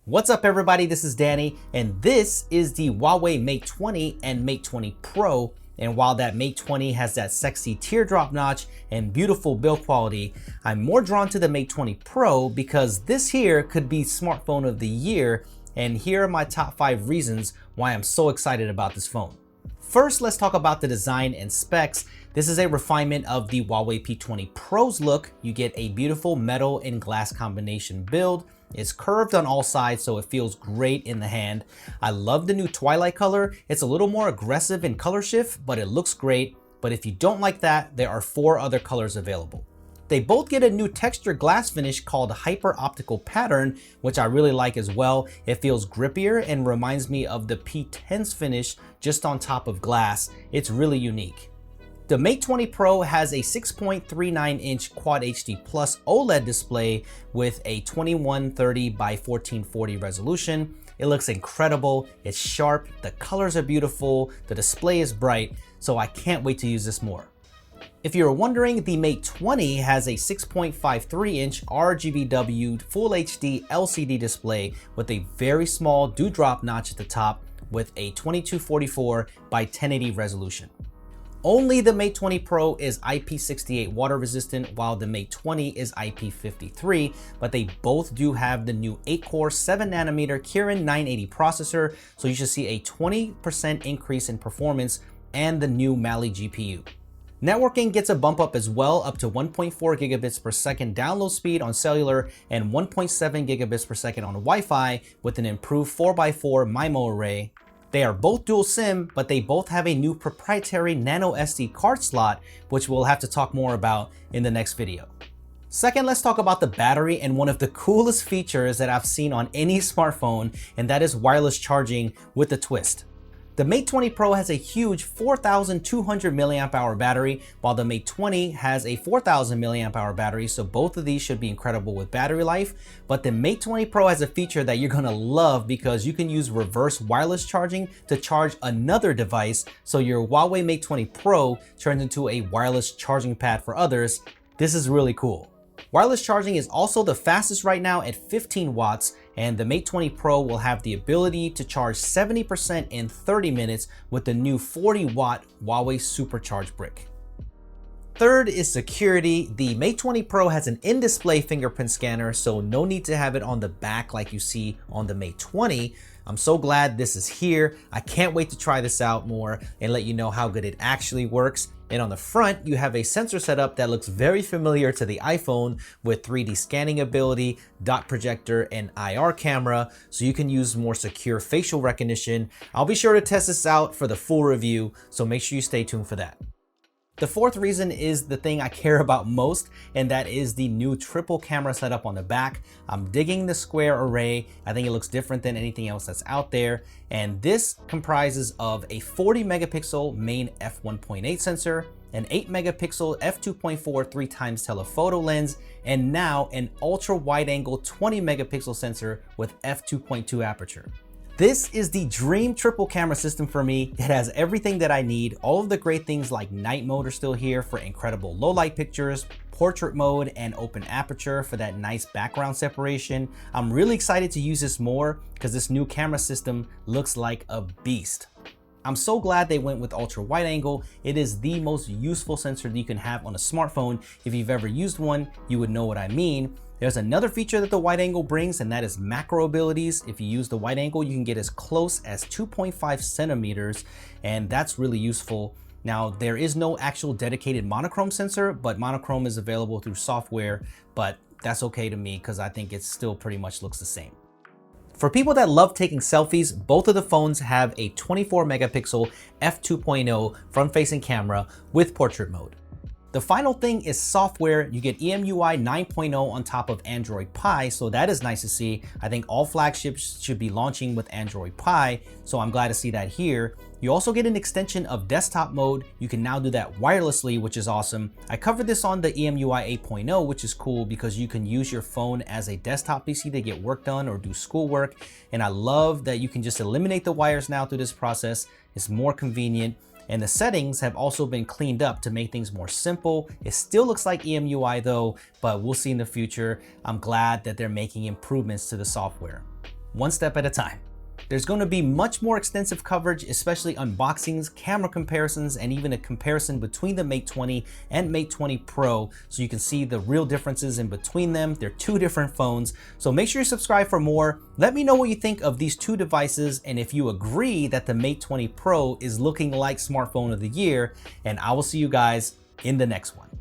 What's up everybody, this is Danny, and this is the Huawei Mate 20 and Mate 20 Pro. And while that Mate 20 has that sexy teardrop notch and beautiful build quality, I'm more drawn to the Mate 20 Pro because this here could be smartphone of the year, and here are my top 5 reasons why I'm so excited about this phone. First, let's talk about the design and specs. This is a refinement of the Huawei P20 Pro's look. You get a beautiful metal and glass combination build. It's curved on all sides, so it feels great in the hand. I love the new twilight color. It's a little more aggressive in color shift, but it looks great. But if you don't like that, there are 4 other colors available. They both get a new textured glass finish called Hyper Optical Pattern, which I really like as well. It feels grippier and reminds me of the P10's finish just on top of glass. It's really unique. The Mate 20 Pro has a 6.39-inch Quad HD Plus OLED display with a 2130 by 1440 resolution. It looks incredible, it's sharp, the colors are beautiful, the display is bright, so I can't wait to use this more. If you're wondering, the Mate 20 has a 6.53-inch RGBW Full HD LCD display with a very small dewdrop notch at the top with a 2244 by 1080 resolution. Only the Mate 20 Pro is IP68 water resistant, while the Mate 20 is IP53, but they both do have the new 8-core 7nm Kirin 980 processor, so you should see a 20% increase in performance and the new Mali GPU. Networking gets a bump up as well, up to 1.4 gigabits per second download speed on cellular and 1.7 gigabits per second on Wi-Fi with an improved 4x4 MIMO array. They are both dual SIM, but they both have a new proprietary nano SD card slot, which we'll have to talk more about in the next video. Second, let's talk about the battery and one of the coolest features that I've seen on any smartphone, and that is wireless charging with a twist. The Mate 20 Pro has a huge 4,200 mAh battery, while the Mate 20 has a 4,000 mAh battery, so both of these should be incredible with battery life. But the Mate 20 Pro has a feature that you're gonna love because you can use reverse wireless charging to charge another device, so your Huawei Mate 20 Pro turns into a wireless charging pad for others. This is really cool. Wireless charging is also the fastest right now at 15 watts, and the Mate 20 Pro will have the ability to charge 70% in 30 minutes with the new 40-watt Huawei Supercharge brick. Third is security. The Mate 20 Pro has an in-display fingerprint scanner, so no need to have it on the back like you see on the Mate 20. I'm so glad this is here. I can't wait to try this out more and let you know how good it actually works. And on the front, you have a sensor setup that looks very familiar to the iPhone with 3D scanning ability, dot projector, and IR camera, so you can use more secure facial recognition. I'll be sure to test this out for the full review, so make sure you stay tuned for that. The fourth reason is the thing I care about most, and that is the new triple camera setup on the back. I'm digging the square array. I think it looks different than anything else that's out there. And this comprises of a 40 megapixel main f1.8 sensor, an 8 megapixel f2.4 3x telephoto lens, and now an ultra wide angle 20 megapixel sensor with f2.2 aperture. This is the dream triple camera system for me. It has everything that I need. All of the great things like night mode are still here for incredible low light pictures, portrait mode, and open aperture for that nice background separation. I'm really excited to use this more because this new camera system looks like a beast. I'm so glad they went with ultra wide angle. It is the most useful sensor that you can have on a smartphone. If you've ever used one, you would know what I mean. There's another feature that the wide angle brings, and that is macro abilities. If you use the wide angle, you can get as close as 2.5 centimeters, and that's really useful. Now, there is no actual dedicated monochrome sensor, but monochrome is available through software, but that's okay to me because I think it still pretty much looks the same. For people that love taking selfies, both of the phones have a 24 megapixel f2.0 front-facing camera with portrait mode. The final thing is software. You get EMUI 9.0 on top of Android Pie, so that is nice to see. I think all flagships should be launching with Android Pie, so I'm glad to see that here. You also get an extension of desktop mode. You can now do that wirelessly, which is awesome. I covered this on the EMUI 8.0, which is cool because you can use your phone as a desktop PC to get work done or do schoolwork. And I love that you can just eliminate the wires now through this process. It's more convenient. And the settings have also been cleaned up to make things more simple. It still looks like EMUI though, but we'll see in the future. I'm glad that they're making improvements to the software. one step at a time. There's going to be much more extensive coverage, especially unboxings, camera comparisons, and even a comparison between the Mate 20 and Mate 20 Pro, so you can see the real differences in between them. They're two different phones, so make sure you subscribe for more. Let me know what you think of these two devices and if you agree that the Mate 20 Pro is looking like smartphone of the year, and I will see you guys in the next one.